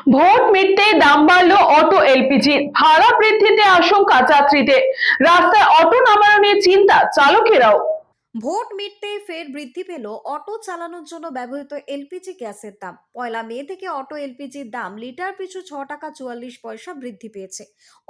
Vote মিটতে দাম বাড়লো auto LPG, ভাড়া বৃদ্ধিতে আশঙ্কা যাত্রীদের, রাস্তায় অটো নামানো নিয়ে চিন্তা চালকেরাও। ভোট মিটতেই ফের বৃদ্ধি পেল অটো চালানোর জন্য ব্যবহৃত এলপিজি গ্যাসের দাম। 1 মে থেকে অটো এলপিজির দাম লিটার পিছু 6 টাকা 44 পয়সা বৃদ্ধি পেয়েছে।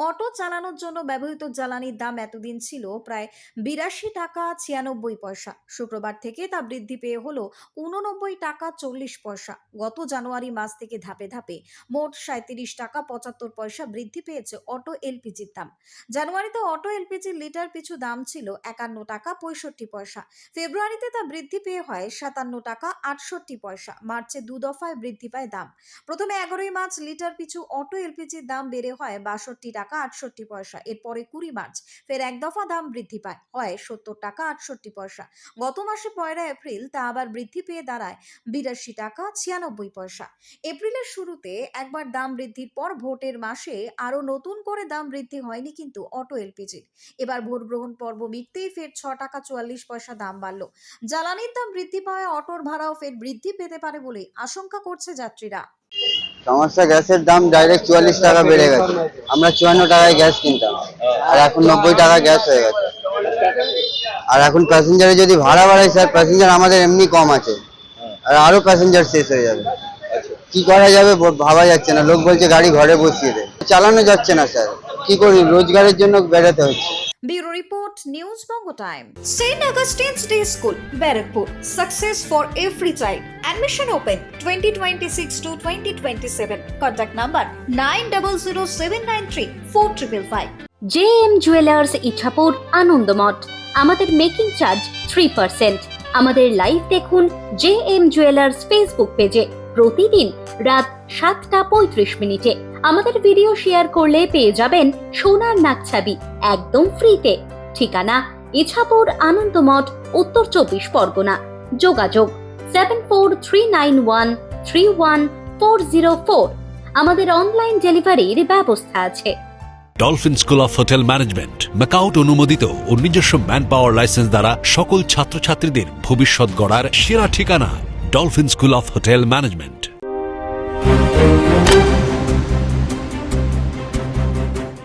অটো চালানোর জন্য ব্যবহৃত জ্বালানির দাম এতদিন ছিল প্রায় 82 টাকা 96 পয়সা। শুক্রবার থেকে তা বৃদ্ধি পেয়ে হলো 89 টাকা 40 পয়সা। গত জানুয়ারি মাস থেকে ধাপে ধাপে মোট 37 টাকা 75 পয়সা বৃদ্ধি পেয়েছে অটো এলপিজির দাম। জানুয়ারিতে অটো এলপিজির লিটার পিছু দাম ছিল 51 টাকা 65 পয়সা। ফেব্রুয়ারিতে তা বৃদ্ধি পেয়ে হয় 57 টাকা 68 পয়সা। মার্চে 2 দফায় বৃদ্ধি পায় দাম। প্রথমে 11 মার্চ লিটার পিছু অটো এলপিজির দাম বেড়ে হয় 62 টাকা 68 পয়সা। এরপরে 20 মার্চ ফের এক দফা দাম বৃদ্ধি পায়, হয় 70 টাকা 68 পয়সা। গত মাসে 1 এপ্রিল তা আবার বৃদ্ধি পেয়ে দাঁড়ায় 82 টাকা 96 পয়সা। এপ্রিলের শুরুতে একবার দাম বৃদ্ধির পর ভোটের মাসে আরো নতুন করে দাম বৃদ্ধি হয়নি কিন্তু অটো এলপিজির। এবার ভোট গ্রহণ পর্ব মিটতেই ফের 6 টাকা 44 পয়সা দাম বাড়লো। জ্বালানির দাম বৃদ্ধি পাওয়ায় অটোর ভাড়াও ফের বৃদ্ধি পেতে পারে বলে আশঙ্কা করছে যাত্রীরা। সমস্যা গ্যাসের দাম ডাইরেক্ট 44 টাকা বেড়ে গেছে। আমরা 54 টাকায় গ্যাস কিনতাম, আর এখন 90 টাকা গ্যাস হয়ে গেছে। আর এখন প্যাসেঞ্জারে যদি ভাড়া বাড়ায় স্যার, প্যাসেঞ্জার আমাদের এমনি কম আছে, আর আরো প্যাসেঞ্জার শেষ হয়ে যাবে। কি করা যাবে ভাবা যাচ্ছে না। লোক বলছে গাড়ি ঘরে বসিয়ে দে, চালানো যাচ্ছে না স্যার। কি করি, রোজগারের জন্য বেরোতে হচ্ছে। Bureau Report, News Bongo Time. St. Augustine's Day School, Barrackpur. Success for every child. Admission open 2026 to 2027. Contact number 9007934555. JM jewellers Ichhapur Anandamath. আমাদের মেকিং চার্জ 3%। আমাদের লাইভ দেখুন JM জুয়েলার্স ফেসবুক পেজে প্রতিদিন রাত 7:35 আমাদের ভিডিও শেয়ার করলে পেয়ে যাবেন সোনার নাকছাবি একদম ফ্রিতে। ঠিকানা ইছাপুর আনন্দমঠ, উত্তর 24 পরগনা। যোগাযোগ 7439131404। আমাদের অনলাইন ডেলিভারির ব্যবস্থা আছে। Dolphin school of hotel management MAKAUT অনুমোদিত ও নিজস্ব ম্যান পাওয়ার লাইসেন্স দ্বারা সকল ছাত্রছাত্রীদের ভবিষ্যৎ গড়ার সেরা ঠিকানা dolphin school of hotel management.